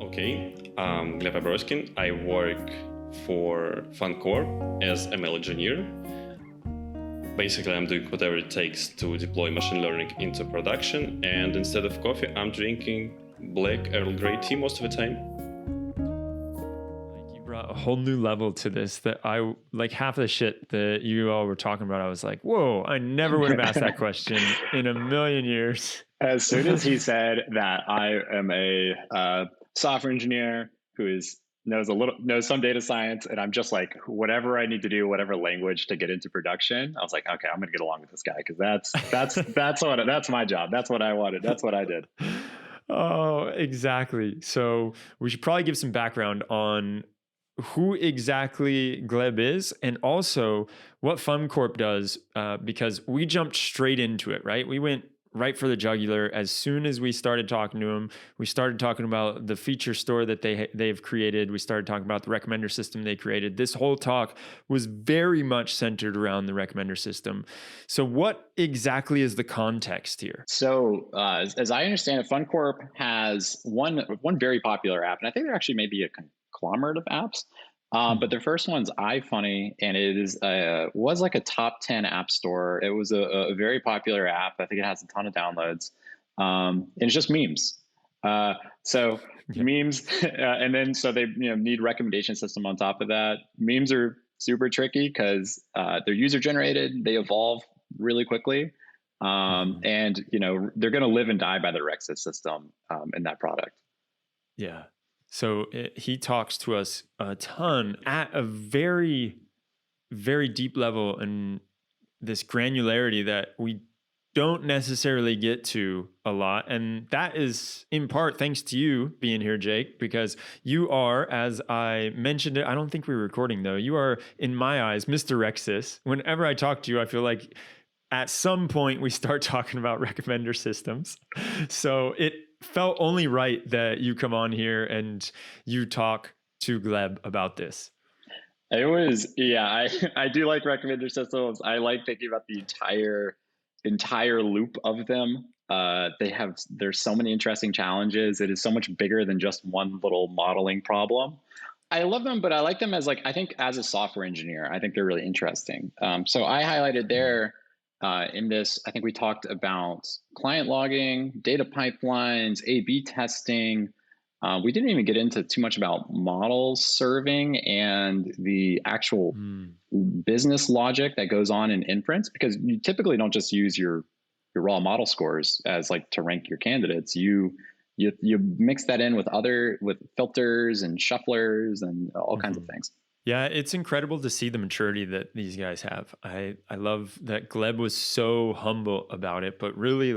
Okay, Gleb Abroskin. I work for FunCorp as ML engineer. Basically, I'm doing whatever it takes to deploy machine learning into production, and instead of coffee, I'm drinking black Earl Grey tea most of the time. You brought a whole new level to this that I like. Half of the shit that you all were talking about, I was like, whoa, I never would have asked that question in a million years. As soon as he said that I am a software engineer who knows some data science, and I'm just like, whatever I need to do, whatever language to get into production, I was like, okay, I'm gonna get along with this guy because that's my job. That's what I wanted. That's what I did. Oh, exactly. So we should probably give some background on who exactly Gleb is and also what FunCorp does, because we jumped straight into it, right? We went right for the jugular. As soon as we started talking to him, we started talking about the feature store that they've created. We started talking about the recommender system they created. This whole talk was very much centered around the recommender system. So what exactly is the context here? So as I understand it, FunCorp has one very popular app, and I think there actually may be a conglomerate of apps. But the first one's iFunny, and it was like a top 10 app store. It was a very popular app. I think it has a ton of downloads. And it's just memes. Memes, and then so they need recommendation system on top of that. Memes are super tricky because they're user generated. They evolve really quickly, and they're going to live and die by the RecSys system in that product. Yeah. So he talks to us a ton at a very, very deep level and this granularity that we don't necessarily get to a lot. And that is in part thanks to you being here, Jake, because you are, as I mentioned it, I don't think we were recording though, you are, in my eyes, Mr. RecSys. Whenever I talk to you, I feel like at some point we start talking about recommender systems. So it felt only right that you come on here and you talk to Gleb about this. It was, yeah, I do like recommender systems. I like thinking about the entire loop of them. There's so many interesting challenges. It is so much bigger than just one little modeling problem. I love them, but I like them as I think as a software engineer, I think they're really interesting. So I highlighted there, in this, I think we talked about client logging, data pipelines, A/B testing. We didn't even get into too much about model serving and the actual business logic that goes on in inference, because you typically don't just use your raw model scores as to rank your candidates. You mix that in with filters and shufflers and all kinds of things. Yeah, it's incredible to see the maturity that these guys have. I love that Gleb was so humble about it, but really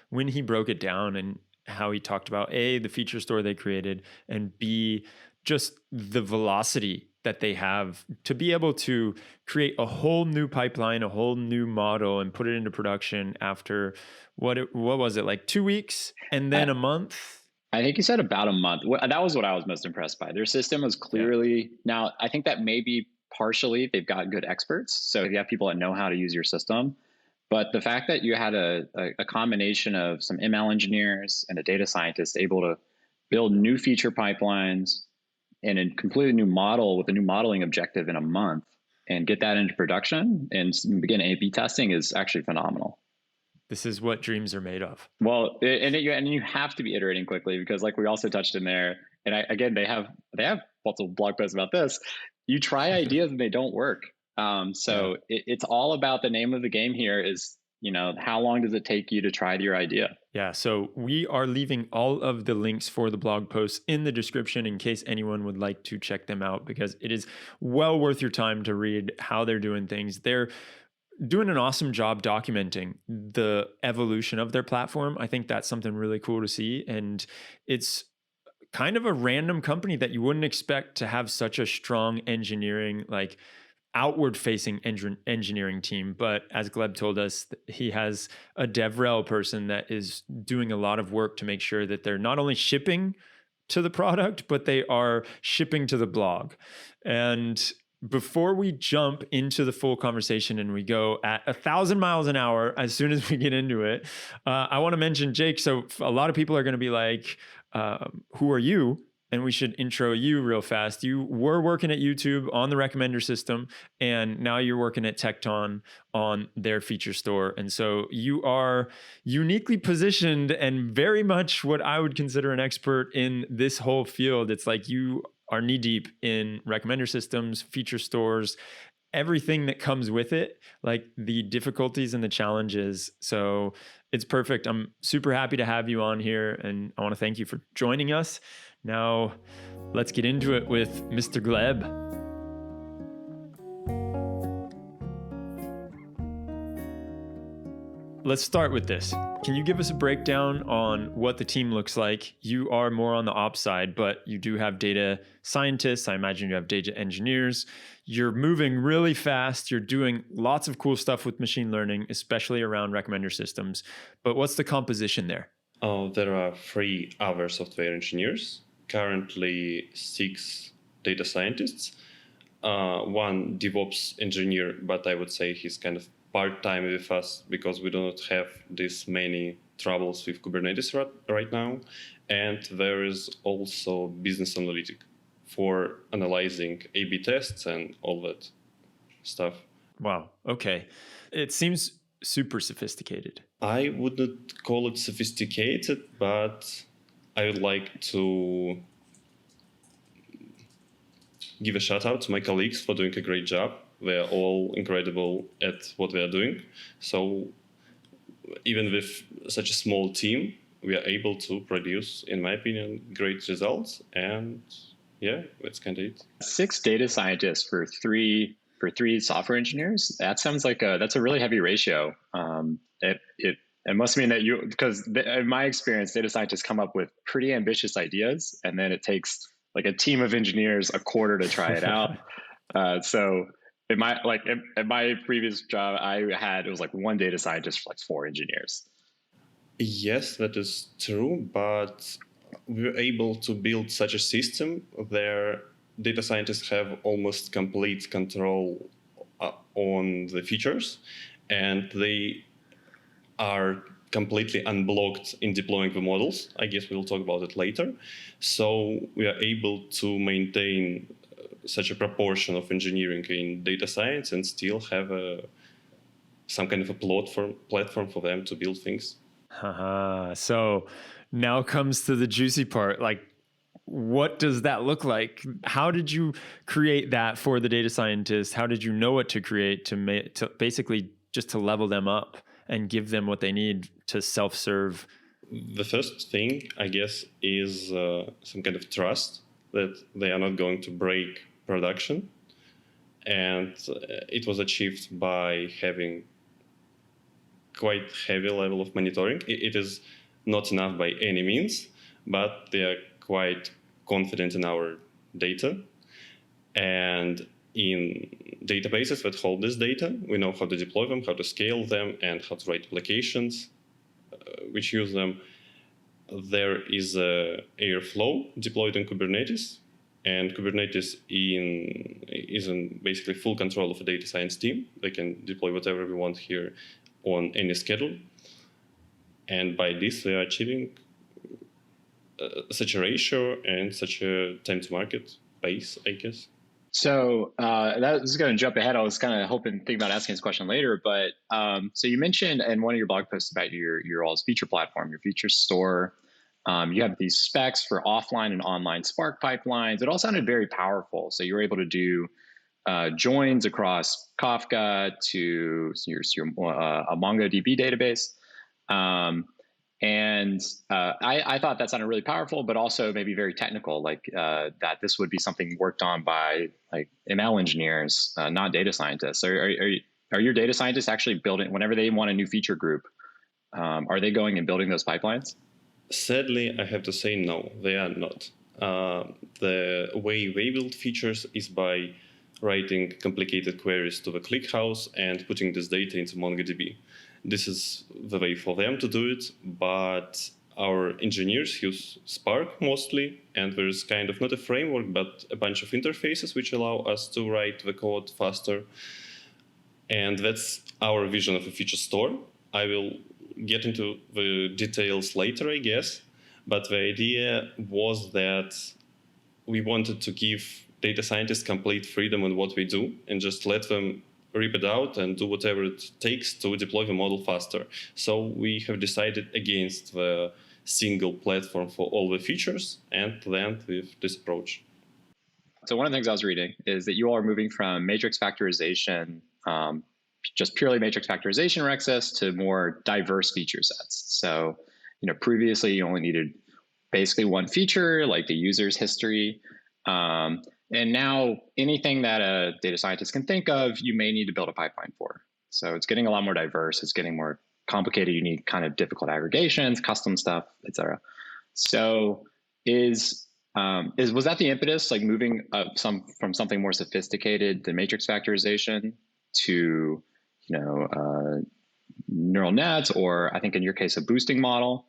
when he broke it down and how he talked about A, the feature store they created, and B, just the velocity that they have to be able to create a whole new pipeline, a whole new model, and put it into production after what was it, 2 weeks and then a month? I think you said about a month. That was what I was most impressed by. Their system was clearly, now I think that maybe partially they've got good experts. So you have people that know how to use your system. But the fact that you had a combination of some ML engineers and a data scientist able to build new feature pipelines and a completely new model with a new modeling objective in a month and get that into production and begin A/B testing is actually phenomenal. This is what dreams are made of. Well, and you have to be iterating quickly because, we also touched in there, and again, they have multiple blog posts about this. You try ideas and they don't work. It's all about the name of the game here is, how long does it take you to try your idea? Yeah. So we are leaving all of the links for the blog posts in the description in case anyone would like to check them out, because it is well worth your time to read how they're doing things. They're doing an awesome job documenting the evolution of their platform. I think that's something really cool to see. And it's kind of a random company that you wouldn't expect to have such a strong engineering, outward facing engineering team. But as Gleb told us, he has a DevRel person that is doing a lot of work to make sure that they're not only shipping to the product, but they are shipping to the blog. And before we jump into the full conversation and we go at 1,000 miles an hour as soon as we get into it, I want to mention Jake. So a lot of people are going to be like, who are you? and we should intro you real fast. You were working at YouTube on the recommender system, and now you're working at Tekton on their feature store. And so you are uniquely positioned and very much what I would consider an expert in this whole field. It's like you are knee deep in recommender systems, feature stores, everything that comes with it, like the difficulties and the challenges. So it's perfect. I'm super happy to have you on here, and I want to thank you for joining us. Now, let's get into it with Mr. Gleb. Let's start with this. Can you give us a breakdown on what the team looks like? You are more on the ops side, but you do have data scientists. I imagine you have data engineers. You're moving really fast. You're doing lots of cool stuff with machine learning, especially around recommender systems. But what's the composition there? There are 3 other software engineers, currently 6 data scientists, 1 DevOps engineer, but I would say he's kind of part-time with us because we do not have this many troubles with Kubernetes right now. And there is also business analytic for analyzing A/B tests and all that stuff. Wow. Okay. It seems super sophisticated. I wouldn't call it sophisticated, but I would like to give a shout out to my colleagues for doing a great job. They're all incredible at what they are doing. So even with such a small team, we are able to produce, in my opinion, great results. And yeah, that's kind of it. 6 data scientists for three software engineers. That sounds like that's a really heavy ratio. It must mean that because in my experience, data scientists come up with pretty ambitious ideas, and then it takes like a team of engineers a quarter to try it out. So in my previous job, it was like 1 data scientist for like 4 engineers. Yes, that is true, but we were able to build such a system where data scientists have almost complete control on the features, and they are completely unblocked in deploying the models. I guess we'll talk about it later. So we are able to maintain such a proportion of engineering in data science and still have some kind of a platform for them to build things. So now comes to the juicy part. Like, what does that look like? How did you create that for the data scientists? How did you know what to create to basically just to level them up and give them what they need to self-serve? The first thing, I guess, is some kind of trust that they are not going to break production. And it was achieved by having quite heavy level of monitoring. It is not enough by any means, but they are quite confident in our data. And in databases that hold this data, we know how to deploy them, how to scale them, and how to write applications which use them. There is Airflow deployed in Kubernetes, and Kubernetes is in basically full control of a data science team. They can deploy whatever we want here on any schedule. And by this, we are achieving such a ratio and such a time to market pace, I guess. So that is going to jump ahead. I was kind of thinking about asking this question later, but so you mentioned in one of your blog posts about your all's feature platform, your feature store. You have these specs for offline and online Spark pipelines. It all sounded very powerful. So you were able to do joins across Kafka to a MongoDB database. And I thought that sounded really powerful, but also maybe very technical, like that this would be something worked on by like ML engineers, not data scientists. Are your data scientists actually building, whenever they want a new feature group, are they going and building those pipelines? Sadly, I have to say no, they are not. The way they build features is by writing complicated queries to the ClickHouse and putting this data into MongoDB. This is the way for them to do it, but our engineers use Spark mostly, and there's kind of not a framework, but a bunch of interfaces which allow us to write the code faster. And that's our vision of a feature store. I will get into the details later, I guess, but the idea was that we wanted to give data scientists complete freedom on what we do and just let them rip it out and do whatever it takes to deploy the model faster. So we have decided against the single platform for all the features and went with this approach. So one of the things I was reading is that you all are moving from matrix factorization, just purely matrix factorization RecSys, to more diverse feature sets. So, previously you only needed basically one feature, like the user's history. And now anything that a data scientist can think of, you may need to build a pipeline for. So it's getting a lot more diverse. It's getting more complicated. You need kind of difficult aggregations, custom stuff, et cetera. So was that the impetus, like moving from something more sophisticated than matrix factorization to, neural nets, or I think in your case, a boosting model?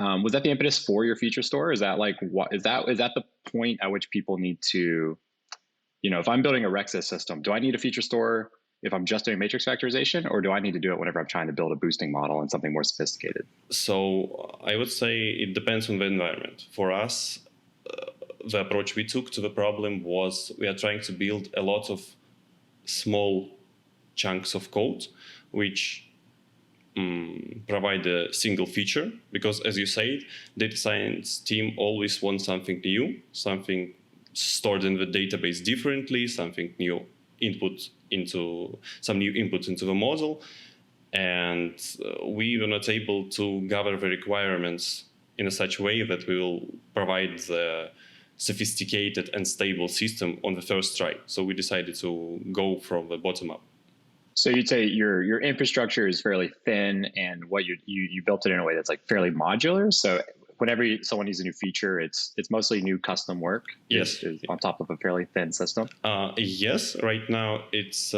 Was that the impetus for your feature store? Is that the point at which people need to, if I'm building a RecSys system, do I need a feature store if I'm just doing matrix factorization, or do I need to do it whenever I'm trying to build a boosting model and something more sophisticated? So I would say it depends on the environment. For us, the approach we took to the problem was we are trying to build a lot of small chunks of code, which provide a single feature, because as you said, data science team always wants something new, something stored in the database differently, something new input into the model. And we were not able to gather the requirements in a such way that we will provide the sophisticated and stable system on the first try. So we decided to go from the bottom up. So you'd say your infrastructure is fairly thin, and what you built it in a way that's like fairly modular. So whenever someone needs a new feature, it's mostly new custom work. Yes, on top of a fairly thin system. Yes, right now it's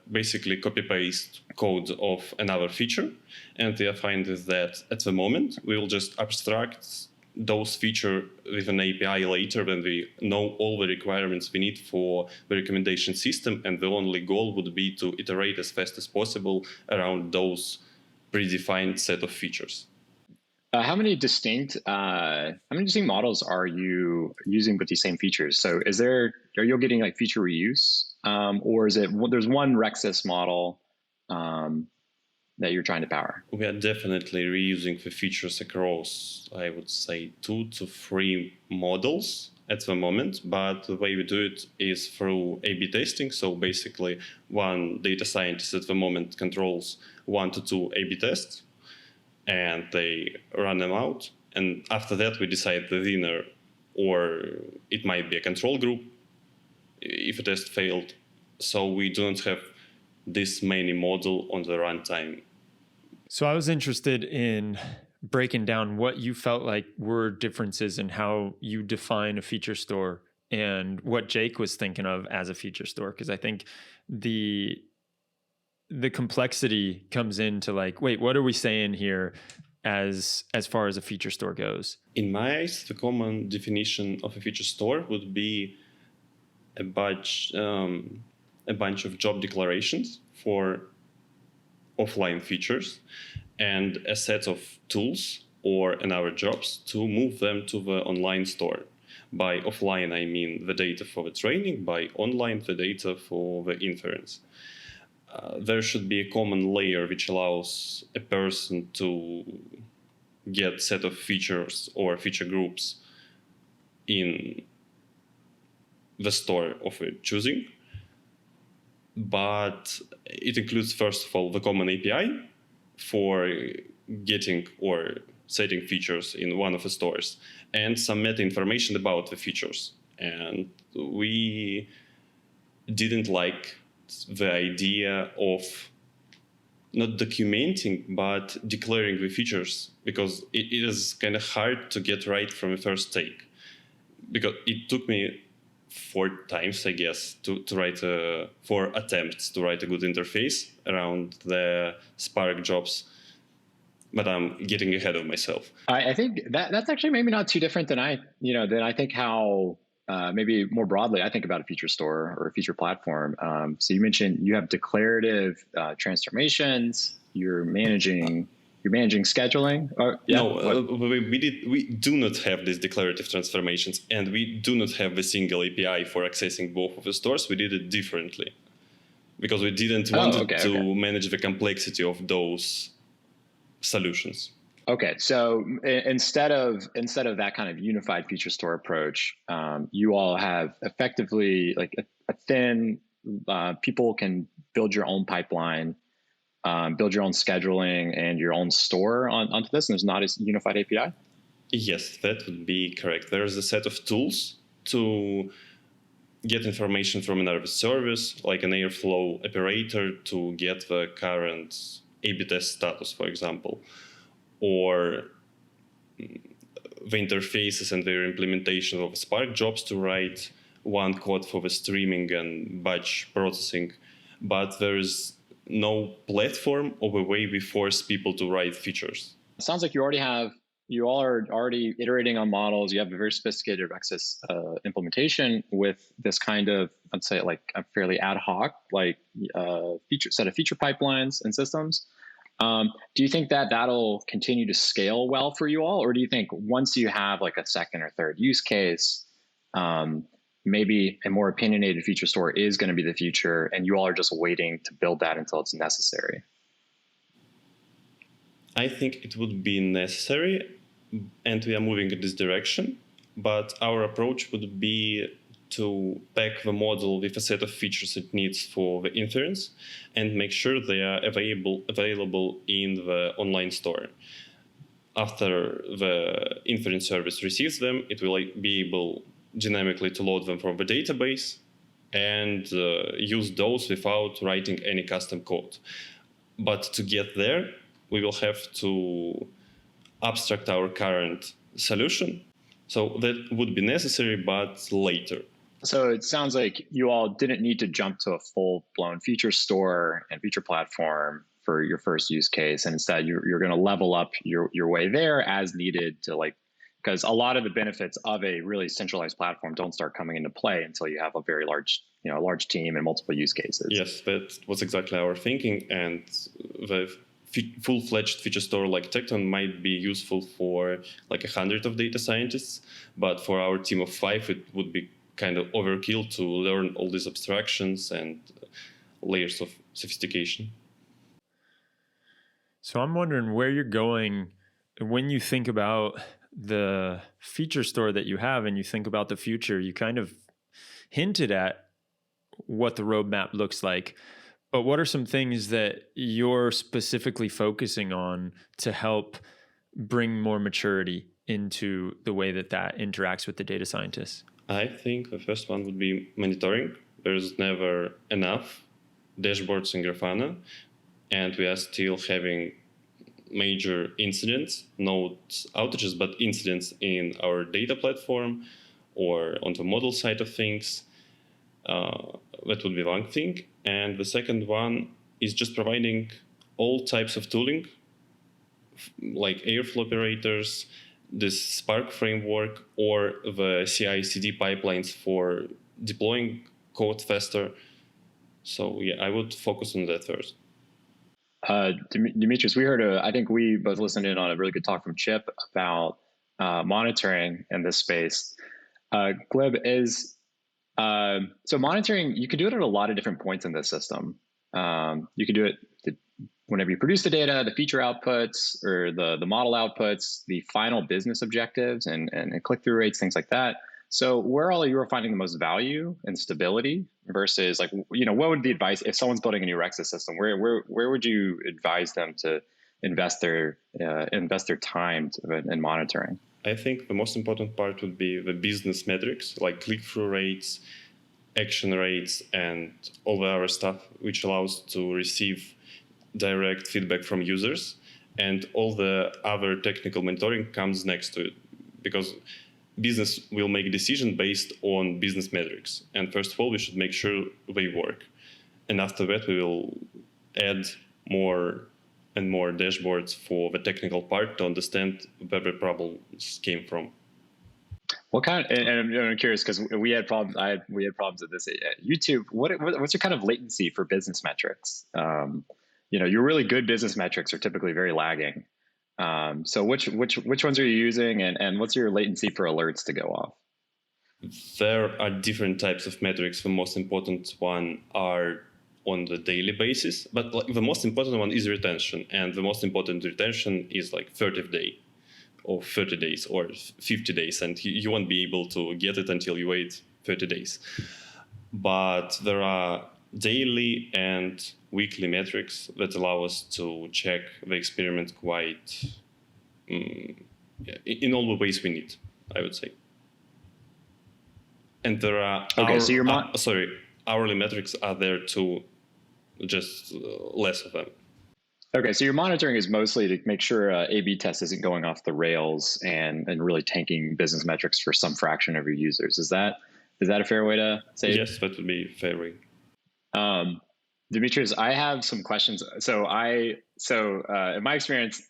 basically copy-paste code of another feature, and we are fine with that at the moment. We will just abstract those features with an API later when we know all the requirements we need for the recommendation system, and the only goal would be to iterate as fast as possible around those predefined set of features. How many distinct models are you using with these same features? So are you getting like feature reuse, or is it there's one RecSys model that you're trying to power? We are definitely reusing the features across, I would say, 2 to 3 models at the moment, but the way we do it is through A/B testing. So basically, one data scientist at the moment controls 1 to 2 A/B tests, and they run them out. And after that, we decide the winner, or it might be a control group if a test failed. So we don't have this many model on the runtime. So I was interested in breaking down what you felt like were differences in how you define a feature store and what Jake was thinking of as a feature store. Because I think the complexity comes into like, wait, what are we saying here as far as a feature store goes? In my eyes, the common definition of a feature store would be a bunch of job declarations for offline features and a set of tools or in our jobs to move them to the online store. By offline, I mean the data for the training. By online, the data for the inference. There should be a common layer which allows a person to get a set of features or feature groups in the store of choosing. But it includes, first of all, the common API for getting or setting features in one of the stores, and some meta information about the features. And we didn't like the idea of not documenting, but declaring the features, because it is kind of hard to get right from the first take. Because it took me 4 times, I guess, to write 4 attempts to write a good interface around the Spark jobs. But I'm getting ahead of myself. I think that's actually maybe not too different than I think how maybe more broadly I think about a feature store or a feature platform. So you mentioned you have declarative transformations. You're managing you're managing scheduling. Or yeah, No, we do not have these declarative transformations, and we do not have a single API for accessing both of the stores. We did it differently because we didn't want to manage the complexity of those solutions. Okay, so instead of that kind of unified feature store approach, you all have effectively like a thin. People can build your own pipeline, build your own scheduling and your own store onto this, and there's not a unified API. Yes, that would be correct. There's a set of tools to get information from another service, like an Airflow operator, to get the current A/B test status, for example, or the interfaces and their implementation of Spark jobs to write one code for the streaming and batch processing. But there is no platform or a way we force people to write features. It sounds like you all are already iterating on models. You have a very sophisticated RecSys implementation with this kind of, I'd say, like a fairly ad hoc, like set of feature pipelines and systems. Do you think that that'll continue to scale well for you all, or do you think once you have like a second or third use case, maybe a more opinionated feature store is going to be the future, and you all are just waiting to build that until it's necessary? I think it would be necessary, and we are moving in this direction. But our approach would be to pack the model with a set of features it needs for the inference and make sure they are available in the online store. After the inference service receives them, it will be able dynamically to load them from the database and use those without writing any custom code. But to get there, we will have to abstract our current solution. So that would be necessary, but later. So it sounds like you all didn't need to jump to a full-blown feature store and feature platform for your first use case, and instead you're going to level up your way there as needed to, like, because a lot of the benefits of a really centralized platform don't start coming into play until you have a very large team and multiple use cases. Yes, that was exactly our thinking, and the full-fledged feature store like Tekton might be useful for like 100 of data scientists, but for our team of 5, it would be kind of overkill to learn all these abstractions and layers of sophistication. So I'm wondering where you're going when you think about the feature store that you have and you think about the future. You kind of hinted at what the roadmap looks like, but what are some things that you're specifically focusing on to help bring more maturity into the way that interacts with the data scientists? I think the first one would be monitoring. There's never enough dashboards in Grafana, and we are still having major incidents, not outages, but incidents in our data platform or on the model side of things. That would be one thing. And the second one is just providing all types of tooling, like Airflow operators, this Spark framework, or the CI/CD pipelines for deploying code faster. So yeah, I would focus on that first. Demetrius, I think we both listened in on a really good talk from Chip about monitoring in this space. Gleb, so monitoring, you can do it at a lot of different points in this system. You can do it whenever you produce the data, the feature outputs, or the model outputs, the final business objectives, and click-through rates, things like that. So where all of you are finding the most value and stability versus, like, what would the advice if someone's building a new RecSys system? Where would you advise them to invest their time in monitoring? I think the most important part would be the business metrics, like click-through rates, action rates, and all the other stuff, which allows to receive direct feedback from users. And all the other technical mentoring comes next to it, because business will make a decision based on business metrics. And first of all, we should make sure they work. And after that, we will add more and more dashboards for the technical part to understand where the problems came from. What kind of, and I'm curious because we had problems. We had problems with this at YouTube. What's your kind of latency for business metrics? your really good business metrics are typically very lagging. So which ones are you using, and what's your latency for alerts to go off? There are different types of metrics. The most important one are on the daily basis, but like the most important one is retention, and the most important retention is like 30 days or 30 days or 50 days, and you won't be able to get it until you wait 30 days. But there are daily and weekly metrics that allow us to check the experiment quite in all the ways we need, I would say. And there are hourly metrics are there too, just less of them. Okay, so your monitoring is mostly to make sure A/B test isn't going off the rails and really tanking business metrics for some fraction of your users. Is that a fair way to say it? Yes, that would be fair way. Demetrius, I have some questions. So in my experience,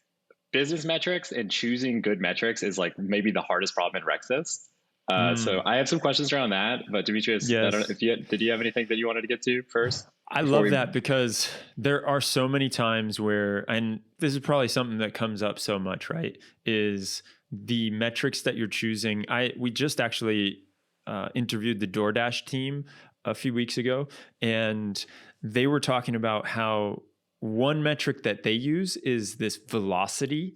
business metrics and choosing good metrics is like maybe the hardest problem in RecSys. So I have some questions around that, but Demetrius, yes. Did you have anything that you wanted to get to first? I love that because there are so many times where, and this is probably something that comes up so much, right? Is the metrics that you're choosing. We just actually interviewed the DoorDash team a few weeks ago, and they were talking about how one metric that they use is this velocity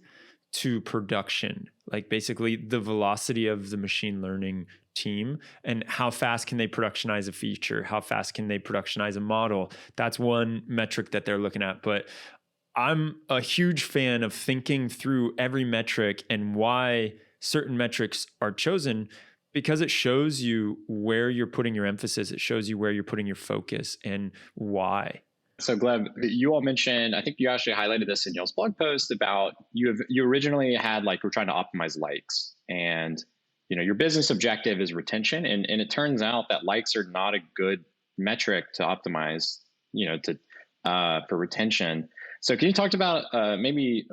to production, like basically the velocity of the machine learning team and how fast can they productionize a feature, how fast can they productionize a model. That's one metric that they're looking at. But I'm a huge fan of thinking through every metric and why certain metrics are chosen, because it shows you where you're putting your emphasis. It shows you where you're putting your focus and why. So Gleb, you all mentioned, I think you actually highlighted this in y'all's blog post about you originally had we're trying to optimize likes, and your business objective is retention, and it turns out that likes are not a good metric to optimize for retention. So can you talk about maybe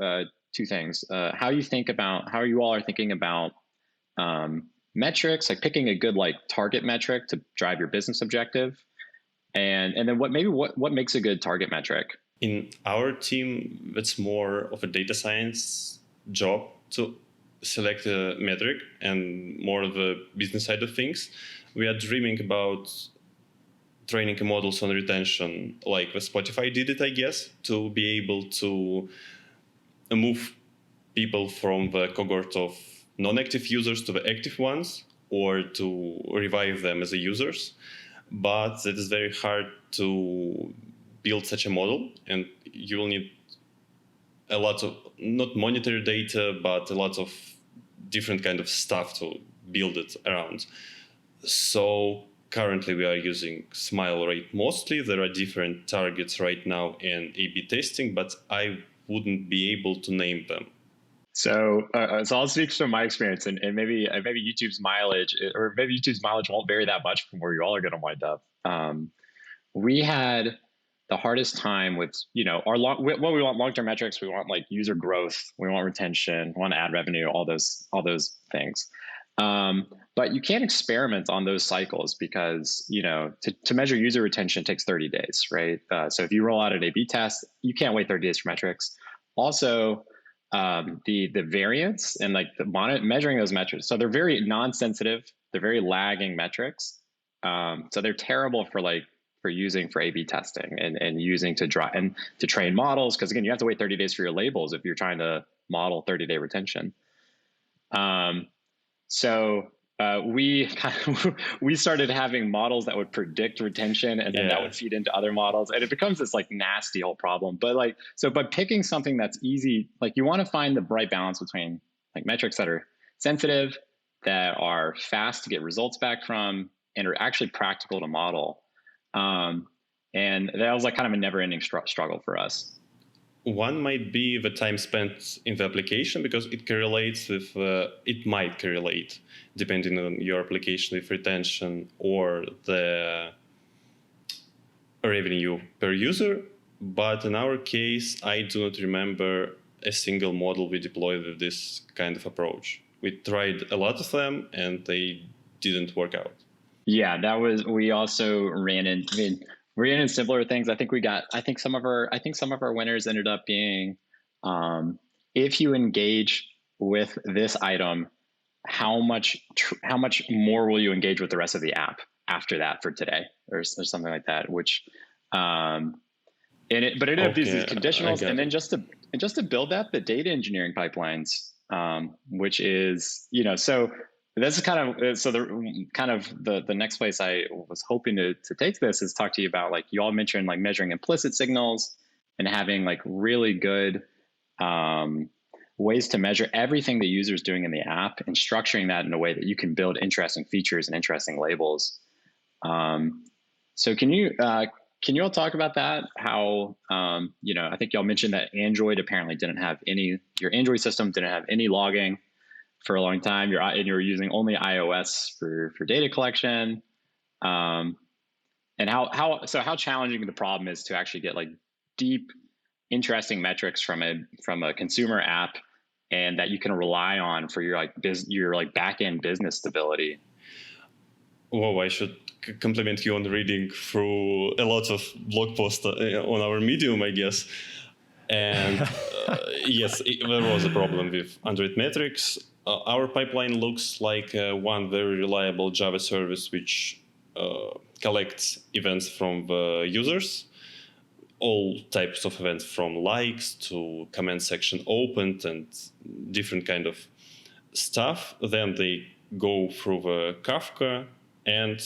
two things, how you all are thinking about metrics, like picking a good target metric to drive your business objective, and then what makes a good target metric? In our team, it's more of a data science job to select a metric and more of the business side of things. We are dreaming about training models on retention, like the Spotify did it, I guess, to be able to move people from the cohort of non-active users to the active ones, or to revive them as users. But it is very hard to build such a model, and you will need a lot of, not monetary data, but a lot of different kind of stuff to build it around. So currently we are using smile rate mostly. There are different targets right now in A/B testing, but I wouldn't be able to name them. So I'll speak from my experience, and maybe YouTube's mileage, or maybe YouTube's mileage won't vary that much from where you all are going to wind up. We had the hardest time with what we want: long-term metrics. We want user growth, we want retention, we want ad revenue, all those things. But you can't experiment on those cycles because to measure user retention takes 30 days, right? So if you roll out an A/B test, you can't wait 30 days for metrics. Also, the variance and measuring those metrics, so they're very non-sensitive, they're very lagging metrics, so they're terrible for using for A/B testing and using to train models, because again, you have to wait 30 days for your labels if you're trying to model 30-day retention. So we started having models that would predict retention, and then that would feed into other models, and it becomes this nasty whole problem. But by picking something that's easy, you want to find the right balance between metrics that are sensitive, that are fast to get results back from, and are actually practical to model. And that was kind of a never-ending struggle for us. One might be the time spent in the application, because it correlates with, it might correlate depending on your application with retention or the revenue per user. But in our case, I do not remember a single model we deployed with this kind of approach. We tried a lot of them and they didn't work out. Yeah, we also ran in. we're getting simpler things. I think some of our winners ended up being, if you engage with this item, how much more will you engage with the rest of the app after that for today, or something like that, which, but it ended up these conditionals, and then just to build that, the data engineering pipelines, which is, so this is the next place I was hoping to take this is talk to you about, like, you all mentioned like measuring implicit signals and having like really good ways to measure everything the user is doing in the app and structuring that in a way that you can build interesting features and interesting labels. So can you all talk about that? How, I think y'all mentioned that Android apparently your Android system didn't have any logging for a long time. You're using only iOS for data collection. And how challenging the problem is to actually get like deep, interesting metrics from a consumer app, and that you can rely on for your back-end business stability. Well, I should compliment you on reading through a lot of blog posts on our Medium, I guess. And yes, there was a problem with Android metrics. Our pipeline looks like one very reliable Java service which collects events from the users, all types of events, from likes to comment section opened and different kind of stuff. Then they go through the Kafka and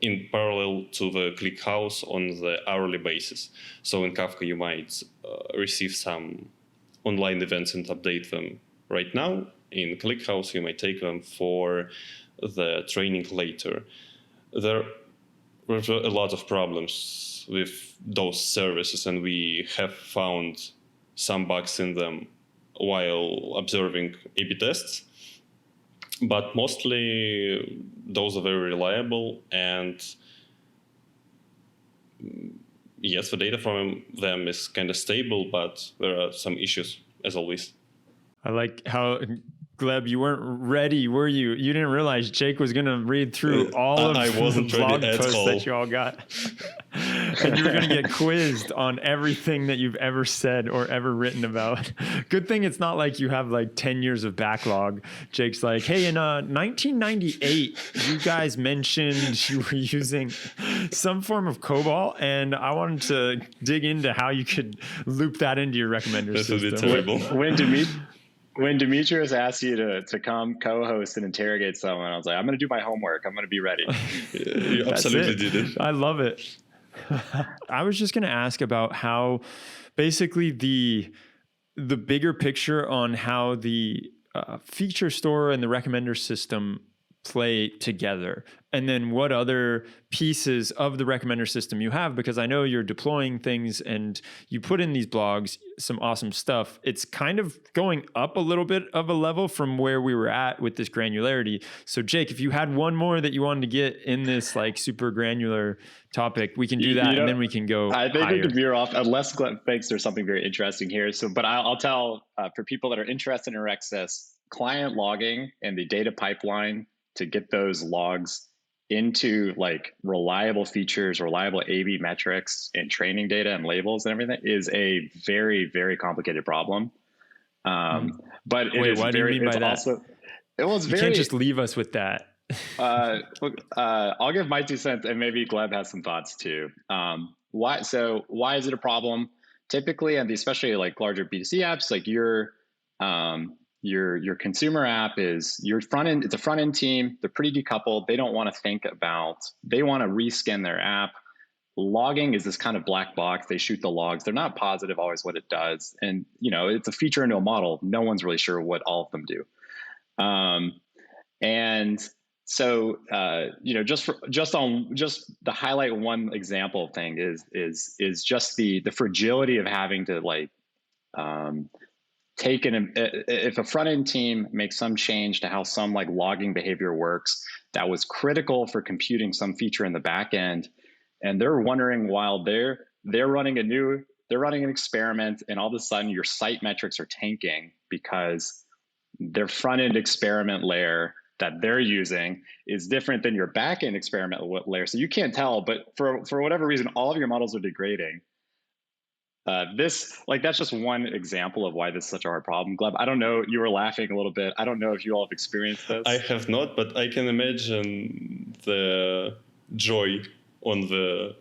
in parallel to the ClickHouse on the hourly basis. So in Kafka, you might receive some online events and update them right now. In ClickHouse, you might take them for the training later. There were a lot of problems with those services, and we have found some bugs in them while observing A/B tests. But mostly those are very reliable, and yes, the data from them is kind of stable, but there are some issues, as always. I like how, Gleb, you weren't ready, were you? You didn't realize Jake was going to read through all of the blog posts that you all got. And you were going to get quizzed on everything that you've ever said or ever written about. Good thing it's not like you have like 10 years of backlog. Jake's like, hey, in 1998, you guys mentioned you were using some form of COBOL, and I wanted to dig into how you could loop that into your recommender system. This would be terrible. When Demetrius asked you to come co-host and interrogate someone, I was like, I'm going to do my homework. I'm going to be ready. You absolutely did it. I love it. I was just going to ask about how basically the bigger picture on how the feature store and the recommender system play together, and then what other pieces of the recommender system you have, because I know you're deploying things and you put in these blogs some awesome stuff. It's kind of going up a little bit of a level from where we were at with this granularity. So Jake, if you had one more that you wanted to get in this like super granular topic, we can do that, and then we can go I think higher. we can veer off, unless Gleb thinks there's something very interesting here. So, but I'll tell for people that are interested in RecSys, client logging and the data pipeline to get those logs into like reliable features, reliable A/B metrics, and training data and labels and everything is a very, very complicated problem. But it is what do you mean by that? Also, it was you can't just leave us with that. I'll give my 2 cents, and maybe Gleb has some thoughts too. Why is it a problem? Typically, and especially like larger B2C apps, like your consumer app is your front end. It's a front end team. They're pretty decoupled. They don't want to think about. They want to reskin their app. Logging is this kind of black box. They shoot the logs. They're not positive always what it does, and it's a feature into a model. No one's really sure what all of them do. And so just the highlight one example thing is just the fragility of having to like if a front end team makes some change to how some like logging behavior works that was critical for computing some feature in the back end, and they're wondering while they're running an experiment, and all of a sudden your site metrics are tanking because their front end experiment layer that they're using is different than your backend experimental layer. So you can't tell, but for whatever reason, all of your models are degrading. That's just one example of why this is such a hard problem. Gleb, I don't know, you were laughing a little bit. I don't know if you all have experienced this. I have not, but I can imagine the joy on the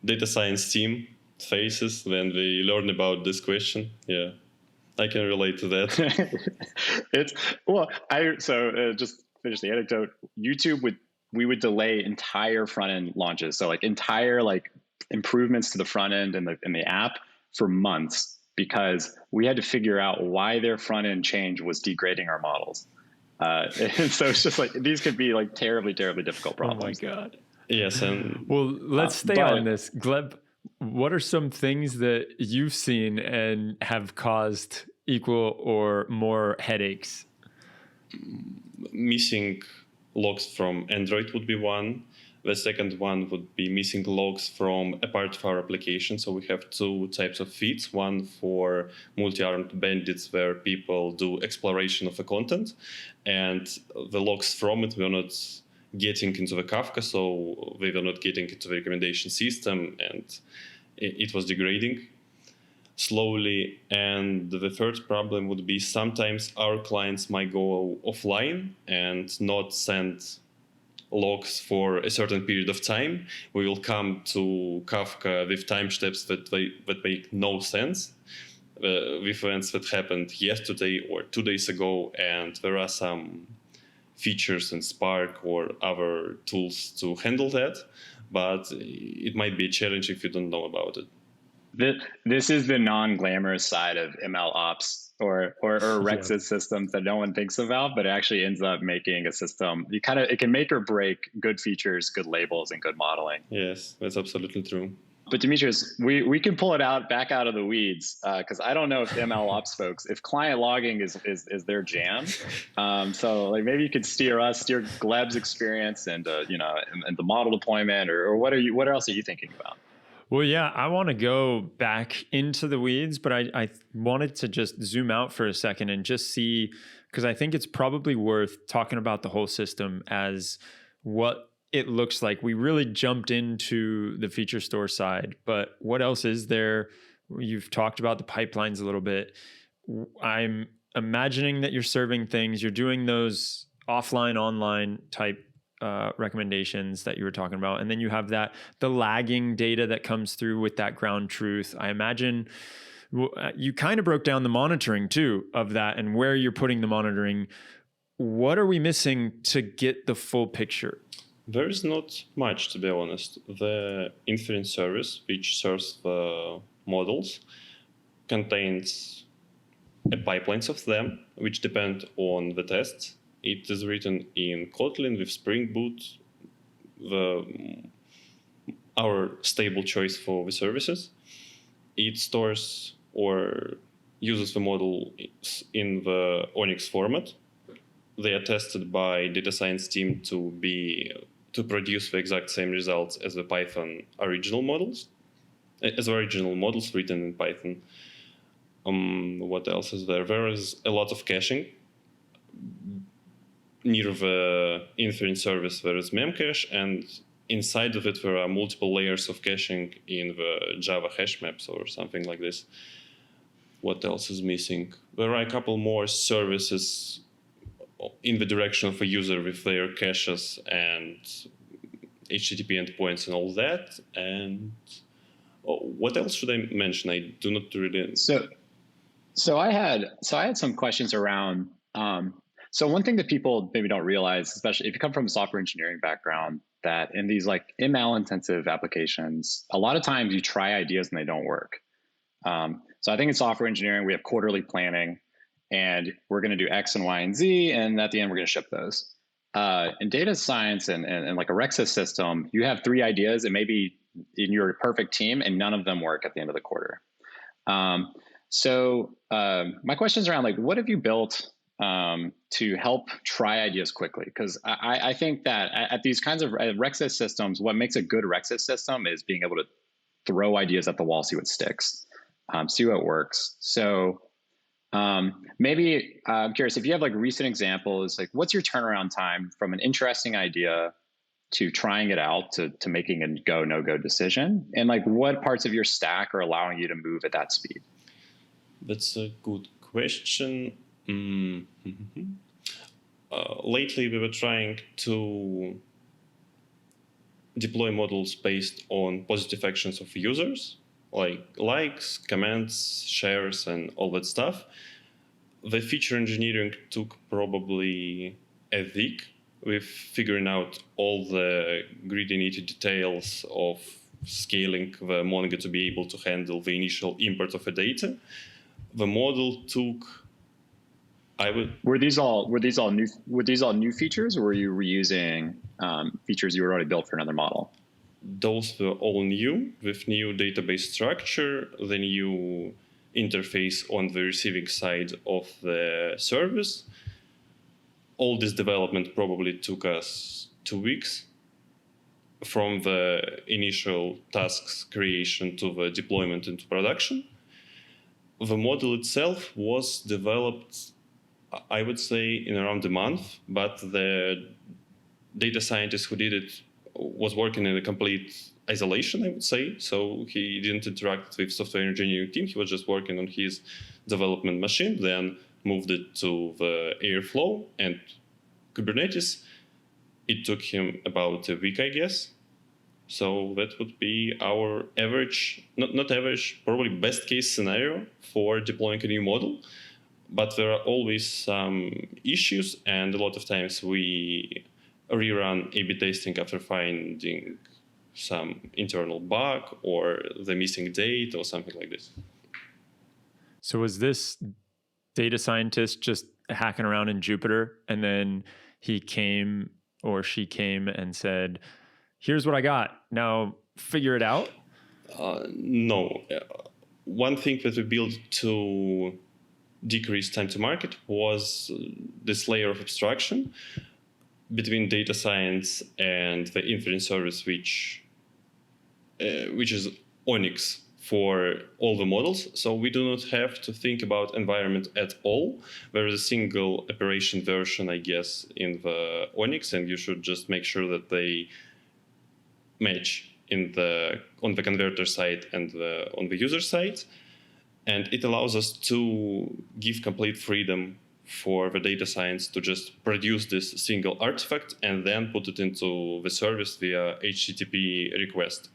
data science team faces when they learn about this question. Yeah, I can relate to that. Just finish the anecdote. We would delay entire front end launches. So entire improvements to the front end and the app for months, because we had to figure out why their front end change was degrading our models. And so it's just these could be terribly, terribly difficult problems. Oh my God. Yes. And well, let's stay on this. Gleb, what are some things that you've seen and have caused equal or more headaches? Missing logs from Android would be one. The second one would be missing logs from a part of our application. So we have two types of feeds. One for multi-armed bandits, where people do exploration of the content, and the logs from it were not getting into the Kafka, so they were not getting into the recommendation system, and it was degrading slowly. And the third problem would be sometimes our clients might go offline and not send logs for a certain period of time. We will come to Kafka with timestamps that make no sense, with events that happened yesterday or 2 days ago, and there are some features in Spark or other tools to handle that, but it might be a challenge if you don't know about it. This is the non-glamorous side of MLOps or RecSys systems that no one thinks about, but it actually ends up making a system. It can make or break good features, good labels, and good modeling. Yes, that's absolutely true. But Demetrius, we can pull it back out of the weeds, because I don't know if MLOps folks, if client logging is their jam. So maybe you could steer Gleb's experience and and the model deployment, or what else are you thinking about? Well, yeah, I want to go back into the weeds, but I wanted to just zoom out for a second and just see, because I think it's probably worth talking about the whole system as what it looks like. We really jumped into the feature store side, but what else is there? You've talked about the pipelines a little bit. I'm imagining that you're serving things, you're doing those offline, online type recommendations that you were talking about. And then you have the lagging data that comes through with that ground truth. I imagine you kind of broke down the monitoring too of that and where you're putting the monitoring. What are we missing to get the full picture? There is not much, to be honest. The inference service, which serves the models, contains pipelines of them, which depend on the tests. It is written in Kotlin with Spring Boot, our stable choice for the services. It stores or uses the model in the Onyx format. They are tested by data science team to produce the exact same results as the Python original models, written in Python. What else is there? There is a lot of caching. Near the inference service, there is memcache, and inside of it, there are multiple layers of caching in the Java hash maps or something like this. What else is missing? There are a couple more services in the direction of a user with their caches and HTTP endpoints and all that. And what else should I mention? I do not really. So I had some questions around. So one thing that people maybe don't realize, especially if you come from a software engineering background, that in these ML intensive applications, a lot of times you try ideas and they don't work. So I think in software engineering, we have quarterly planning, and we're going to do X and Y and Z, and at the end, we're going to ship those. In data science and a RecSys system, you have 3 ideas, and maybe in your perfect team, and none of them work at the end of the quarter. So my questions around what have you built to help try ideas quickly? Because I think that at these kinds of RecSys systems, what makes a good RecSys system is being able to throw ideas at the wall, see what sticks, see what works. So Maybe I'm curious if you have like recent examples, like what's your turnaround time from an interesting idea to trying it out to making a go, no go decision? And like what parts of your stack are allowing you to move at that speed? That's a good question. Lately, we were trying to deploy models based on positive actions of users, like likes, comments, shares, and all that stuff. The feature engineering took probably a week with figuring out all the gritty nitty details of scaling the Mongo to be able to handle the initial import of the data. The model took Were these all new features, or were you reusing features you already built for another model? Those were all new, with new database structure, the new interface on the receiving side of the service. All this development probably took us 2 weeks from the initial tasks creation to the deployment into production. The model itself was developed, I would say, in around a month, but the data scientist who did it was working in a complete isolation, I would say. So he didn't interact with software engineering team. He was just working on his development machine, then moved it to the Airflow and Kubernetes. It took him about a week, I guess. So that would be our average, not average, probably best case scenario for deploying a new model. But there are always some issues, and a lot of times we rerun A/B testing after finding some internal bug or the missing date or something like this. So was this data scientist just hacking around in Jupyter, and then he came or she came and said, here's what I got, now figure it out? No. One thing that we built to decrease time to market was this layer of abstraction between data science and the inference service, which is Onyx for all the models. So we do not have to think about environment at all. There is a single operation version, I guess, in the Onyx, and you should just make sure that they match on the converter side and on the user side. And it allows us to give complete freedom for the data science to just produce this single artifact and then put it into the service via HTTP request.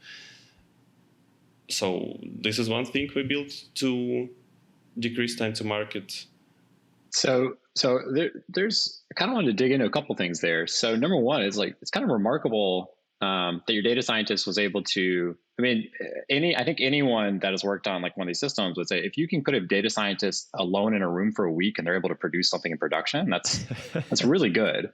So this is one thing we built to decrease time to market. So there's I kind of wanted to dig into a couple things there. So number one is like, it's kind of remarkable that your data scientist was able to, I mean, I think anyone that has worked on like one of these systems would say, if you can put a data scientist alone in a room for a week and they're able to produce something in production, that's really good.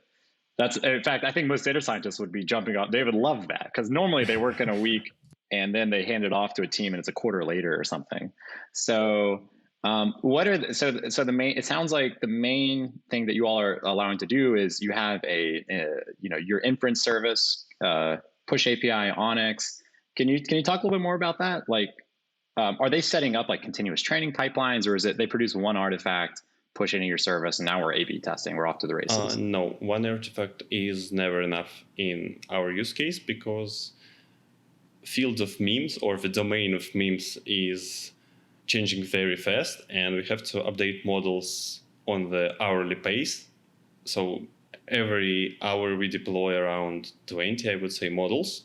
That's, in fact, I think most data scientists would be jumping up. They would love that, because normally they work in a week and then they hand it off to a team and it's a quarter later or something. So the main, it sounds like the main thing that you all are allowing to do is you have your inference service, push API, Onyx. Can you talk a little bit more about that? Like, are they setting up like continuous training pipelines, or is it they produce one artifact, push it into your service, and now we're A/B testing, we're off to the races? No, one artifact is never enough in our use case, because field of memes or the domain of memes is changing very fast, and we have to update models on the hourly pace. So every hour we deploy around 20, I would say, models,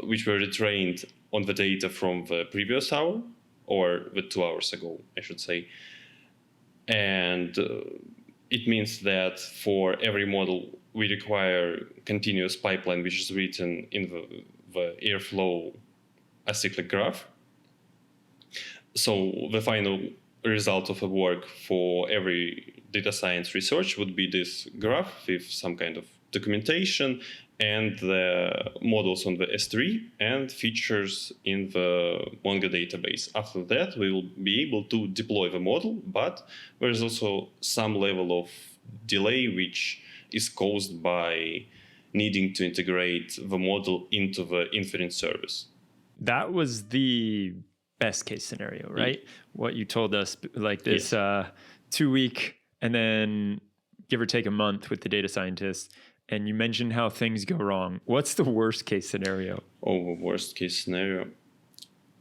which were retrained on the data from the previous hour, or the 2 hours ago, I should say. And it means that for every model, we require continuous pipeline, which is written in the Airflow acyclic graph. So the final result of the work for every data science research would be this graph with some kind of documentation and the models on the S3 and features in the Mongo database. After that, we will be able to deploy the model, but there is also some level of delay which is caused by needing to integrate the model into the inference service. That was the best case scenario, right? What you told us, like this, Yes. 2 week and then give or take a month with the data scientists, and you mentioned how things go wrong. What's the worst case scenario? Oh, worst case scenario.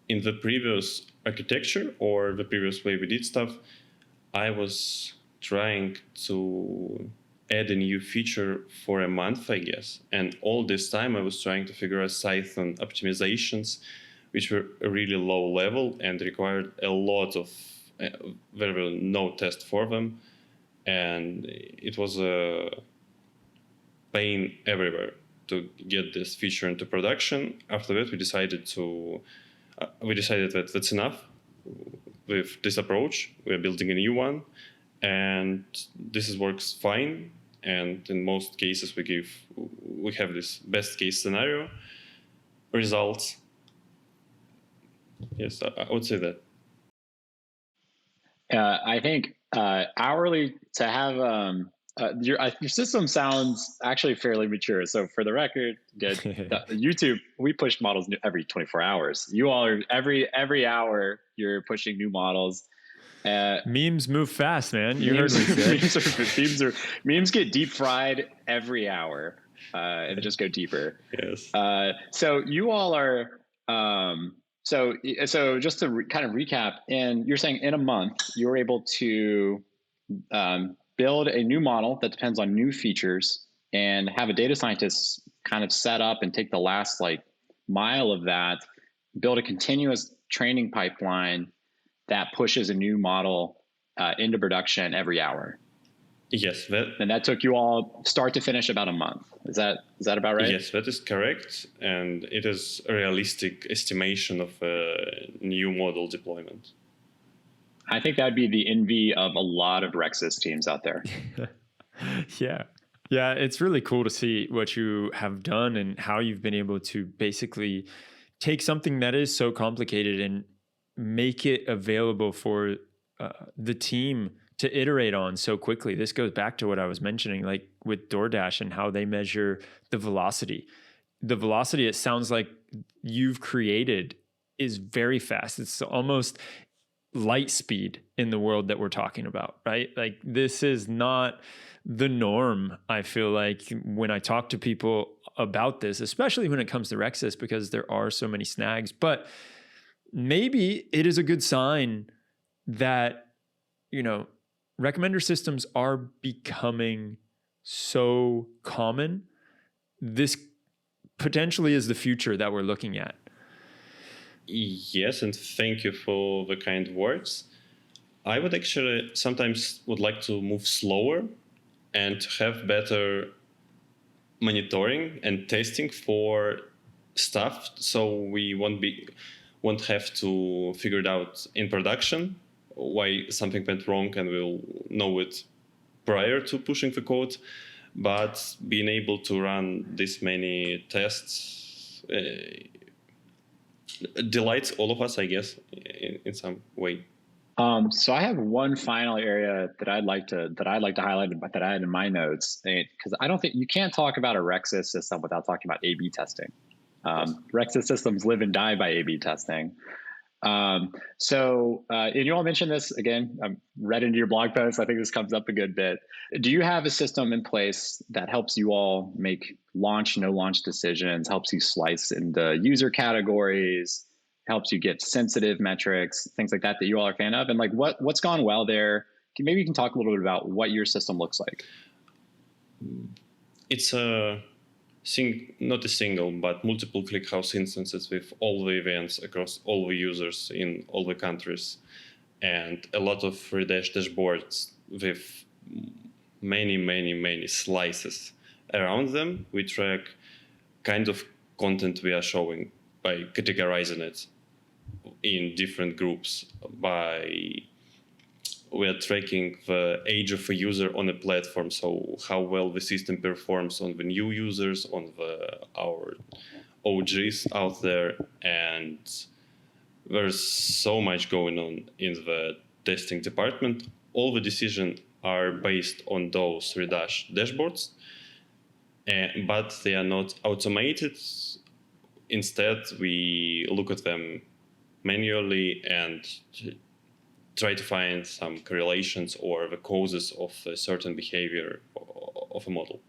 In the previous architecture or the previous way we did stuff, I was trying to add a new feature for a month, I guess. And all this time I was trying to figure out Python optimizations, which were a really low level and required a lot of very well no test for them. And it was a pain everywhere to get this feature into production. After that, we decided that that's enough with this approach. We're building a new one, and this works fine. And in most cases, we have this best case scenario results. Yes, I would say that. I think hourly to have your system sounds actually fairly mature. So for the record, YouTube, we push models every 24 hours. You all are every hour you're pushing new models. Memes move fast, man. You heard me say. Memes get deep fried every hour and just go deeper. Yes. So you all are. So just to kind of recap, and you're saying in a month you were able to build a new model that depends on new features and have a data scientist kind of set up and take the last mile of that, build a continuous training pipeline that pushes a new model into production every hour. Yes, and that took you all start to finish about a month. Is that about right? Yes, that is correct, and it is a realistic estimation of a new model deployment. I think that'd be the envy of a lot of RecSys teams out there. Yeah, it's really cool to see what you have done and how you've been able to basically take something that is so complicated and make it available for the team to iterate on so quickly. This goes back to what I was mentioning, like with DoorDash and how they measure the velocity. The velocity, it sounds like you've created, is very fast. It's almost light speed in the world that we're talking about, right? Like this is not the norm, I feel like, when I talk to people about this, especially when it comes to RecSys, because there are so many snags. But maybe it is a good sign that, recommender systems are becoming so common. This potentially is the future that we're looking at. Yes, and thank you for the kind words. I would actually sometimes would like to move slower and have better monitoring and testing for stuff, so we won't have to figure it out in production why something went wrong, and we'll know it prior to pushing the code. But being able to run this many tests delights all of us, I guess, in some way. So I have one final area that I'd like to highlight that I had in my notes, because I don't think you can't talk about a RecSys system without talking about A/B testing. RecSys systems live and die by A/B testing. And you all mentioned this again. I've read into your blog post. I think this comes up a good bit. Do you have a system in place that helps you all make launch, no launch decisions, helps you slice into user categories, helps you get sensitive metrics, things like that you all are a fan of? And what's gone well there? Maybe you can talk a little bit about what your system looks like. It's not a single, but multiple ClickHouse instances with all the events across all the users in all the countries, and a lot of Redash dashboards with many slices around them. We track kind of content we are showing by categorizing it in different groups. We are tracking the age of a user on a platform, so how well the system performs on the new users, on our OGs out there, and there's so much going on in the testing department. All the decisions are based on those Redash dashboards, but they are not automated. Instead, we look at them manually and try to find some correlations or the causes of a certain behavior of a model.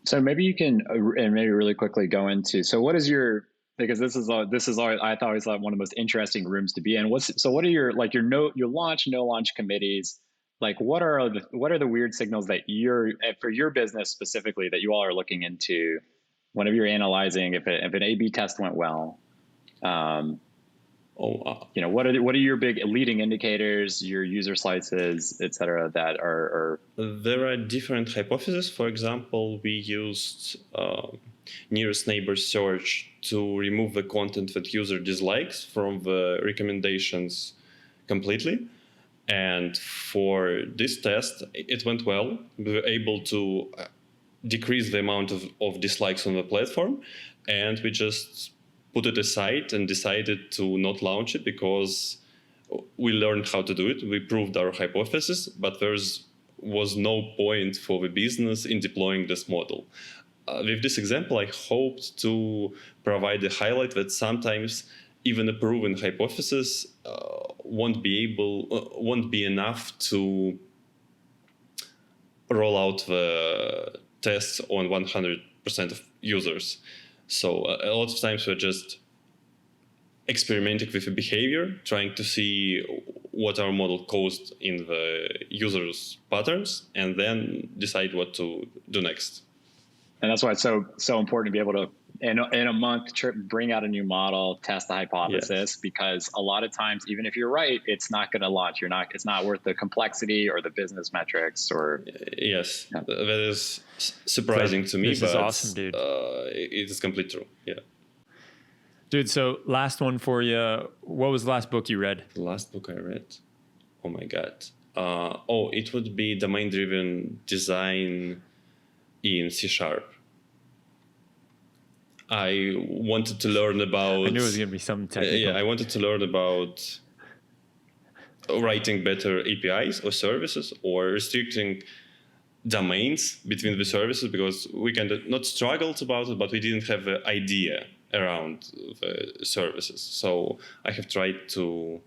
So maybe you can, and maybe really quickly go into, so what is your, because this is I always thought one of the most interesting rooms to be in. What are your, like your launch, no launch committees? Like what are the weird signals that for your business specifically, that you all are looking into whenever you're analyzing if an A/B test went well? What are your big leading indicators, your user slices, et cetera, that are? There are different hypotheses. For example, we used nearest neighbor search to remove the content that user dislikes from the recommendations completely. And for this test, it went well. We were able to decrease the amount of dislikes on the platform, and we just put it aside and decided to not launch it because we learned how to do it. We proved our hypothesis, but there was no point for the business in deploying this model. With this example, I hoped to provide a highlight that sometimes even a proven hypothesis won't be enough to roll out the tests on 100% of users. So a lot of times we're just experimenting with the behavior, trying to see what our model caused in the users' patterns, and then decide what to do next. And that's why it's so important to be able to, in a month, bring out a new model, test the hypothesis, yes. Because a lot of times, even if you're right, it's not going to launch. It's not worth the complexity or the business metrics or. Yes, yeah. That is surprising to me. This is awesome, dude. It is completely true. Yeah. Dude, so last one for you. What was the last book you read? The last book I read? Oh my God. It would be Domain-Driven Design in C#. I wanted to learn about... I knew it was going to be something technical. Yeah, I wanted to learn about writing better APIs or services or restricting domains between the services, because we kind of not struggled about it, but we didn't have an idea around the services. So I have tried to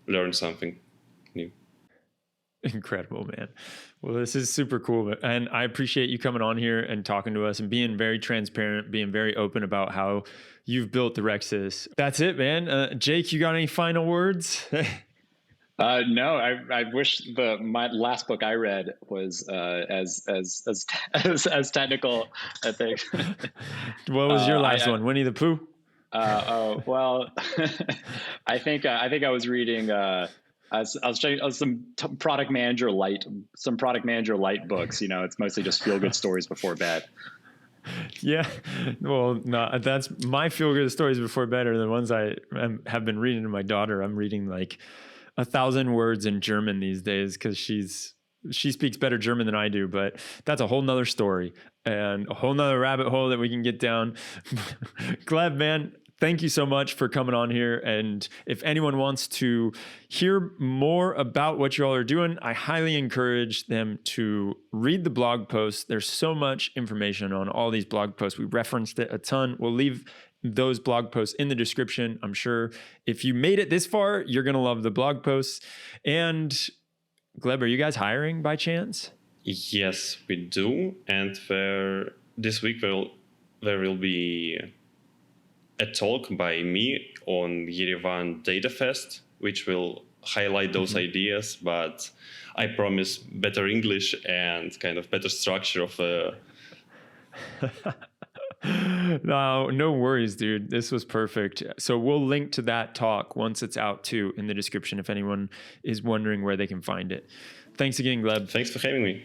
learn something new. Incredible, man. Well, this is super cool. And I appreciate you coming on here and talking to us and being very transparent, being very open about how you've built the RecSys. That's it, man. Jake, you got any final words? No, I wish my last book I read was as technical, I think. What was your last one? Winnie the Pooh? Well, I think I was reading. I was checking some product manager light books. It's mostly just feel good stories before bed. Yeah, well, no, that's my feel good stories before bed are the ones I have been reading to my daughter. I'm reading like 1,000 words in German these days because she speaks better German than I do, but that's a whole nother story and a whole nother rabbit hole that we can get down. Gleb, man, thank you so much for coming on here. And if anyone wants to hear more about what you all are doing, I highly encourage them to read the blog posts. There's so much information on all these blog posts. We referenced it a ton. We'll leave those blog posts in the description. I'm sure if you made it this far, you're going to love the blog posts. And Gleb, are you guys hiring by chance? Yes, we do. And this week there will be a talk by me on Yerevan Data Fest, which will highlight those ideas, but I promise better English and kind of better structure of No worries, dude. This was perfect. So we'll link to that talk once it's out too in the description if anyone is wondering where they can find it. Thanks again, Gleb. Thanks for having me.